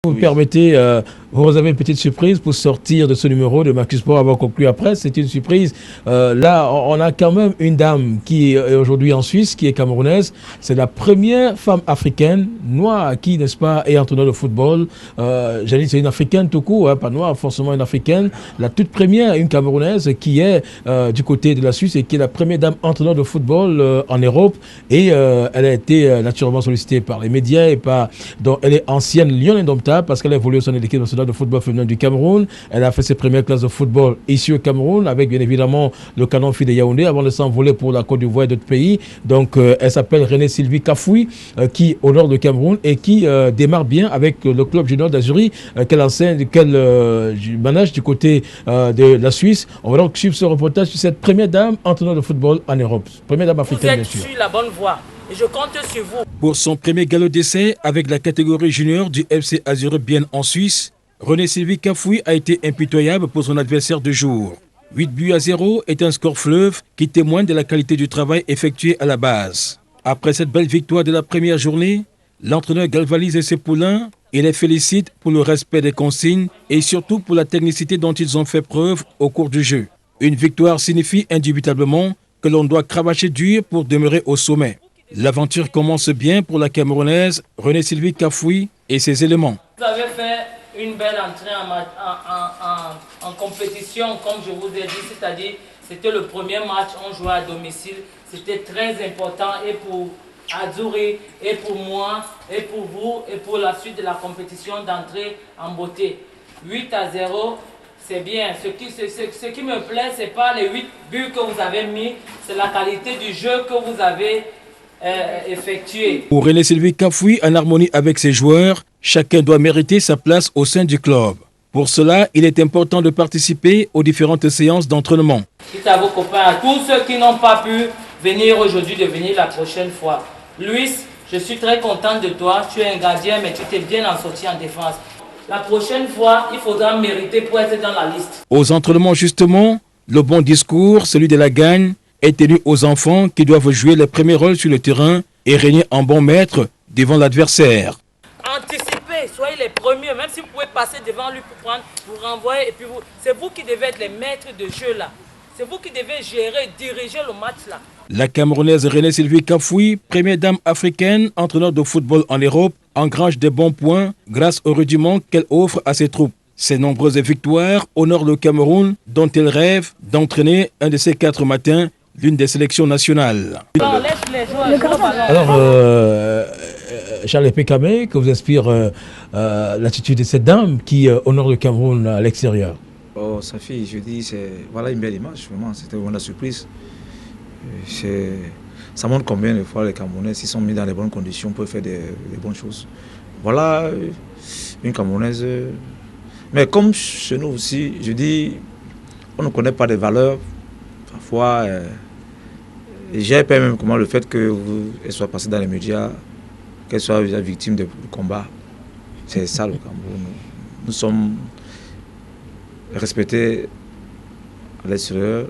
Vous me Oui. permettez, vous avez une petite surprise pour sortir de ce numéro de Marcus Sport avant de conclure après. C'est une surprise. Là, on a quand même une dame qui est aujourd'hui en Suisse, qui est camerounaise. C'est la première femme africaine, noire, qui, n'est-ce pas, est entraîneur de football. J'allais dire, c'est une africaine tout court, hein, pas noire, forcément une africaine. La toute première, une camerounaise qui est du côté de la Suisse et qui est la première dame entraîneur de football en Europe. Et elle a été naturellement sollicitée par les médias et par. Donc, elle est ancienne Lyon Indomptable parce qu'elle a évolué au sein de l'équipe nationale de football féminin du Cameroun. Elle a fait ses premières classes de football ici au Cameroun avec bien évidemment le Canon Fi de Yaoundé avant de s'envoler pour la Côte d'Ivoire et d'autres pays. Donc elle s'appelle René Sylvie Kafoui qui honore le Cameroun et qui démarre bien avec le club junior d'Azuri qu'elle enseigne, qu'elle manage du côté de la Suisse. On va donc suivre ce reportage sur cette première dame entraîneur de football en Europe. Première dame africaine bien sûr. Vous êtes sur la bonne voie et je compte sur vous. Pour son premier galop d'essai avec la catégorie junior du FC Azure Bienne en Suisse, René Sylvie Kafoui a été impitoyable pour son adversaire de jour. 8-0 est un score fleuve qui témoigne de la qualité du travail effectué à la base. Après cette belle victoire de la première journée, l'entraîneur galvanise ses poulains et les félicite pour le respect des consignes et surtout pour la technicité dont ils ont fait preuve au cours du jeu. Une victoire signifie indubitablement que l'on doit cravacher dur pour demeurer au sommet. L'aventure commence bien pour la Camerounaise René Sylvie Kafoui et ses éléments. Vous avez fait une belle entrée en compétition, comme je vous ai dit, c'est-à-dire c'était le premier match, on jouait à domicile. C'était très important et pour Azuri, et pour moi, et pour vous, et pour la suite de la compétition d'entrer en beauté. 8-0, c'est bien. Ce qui me plaît, ce n'est pas les 8 buts que vous avez mis, c'est la qualité du jeu que vous avez effectué. Pour René Sylvie Kafoui, en harmonie avec ses joueurs, chacun doit mériter sa place au sein du club. Pour cela, il est important de participer aux différentes séances d'entraînement. Dites à vos copains, à tous ceux qui n'ont pas pu venir aujourd'hui, de venir la prochaine fois. Luis, je suis très content de toi. Tu es un gardien, mais tu t'es bien en sorti en défense. La prochaine fois, il faudra mériter pour être dans la liste. Aux entraînements, justement, le bon discours, celui de la gagne, est tenu aux enfants qui doivent jouer les premiers rôles sur le terrain et régner en bon maître devant l'adversaire. Anticipez, soyez les premiers, même si vous pouvez passer devant lui pour prendre, vous renvoyer, et puis c'est vous qui devez être les maîtres de jeu là. C'est vous qui devez gérer, diriger le match là. La Camerounaise René Sylvie Kafoui, première dame africaine, entraîneur de football en Europe, engrange des bons points grâce au rudiment qu'elle offre à ses troupes. Ses nombreuses victoires honorent le Cameroun, dont elle rêve d'entraîner un de ces 4 matins l'une des sélections nationales. Alors, Charles Pécamé, que vous inspire l'attitude de cette dame qui honore le Cameroun à l'extérieur? Oh, sa fille, je dis, c'est voilà une belle image, vraiment, c'était vraiment la surprise. Ça montre combien de fois les Camerounais, s'ils sont mis dans les bonnes conditions, peuvent faire des bonnes choses. Voilà une Camerounaise. Mais comme chez nous aussi, je dis, on ne connaît pas des valeurs. Parfois, j'ai peur même comment le fait qu'elle soit passée dans les médias, qu'elle soit victime de combat. C'est ça le Cameroun. Nous sommes respectés à l'extérieur.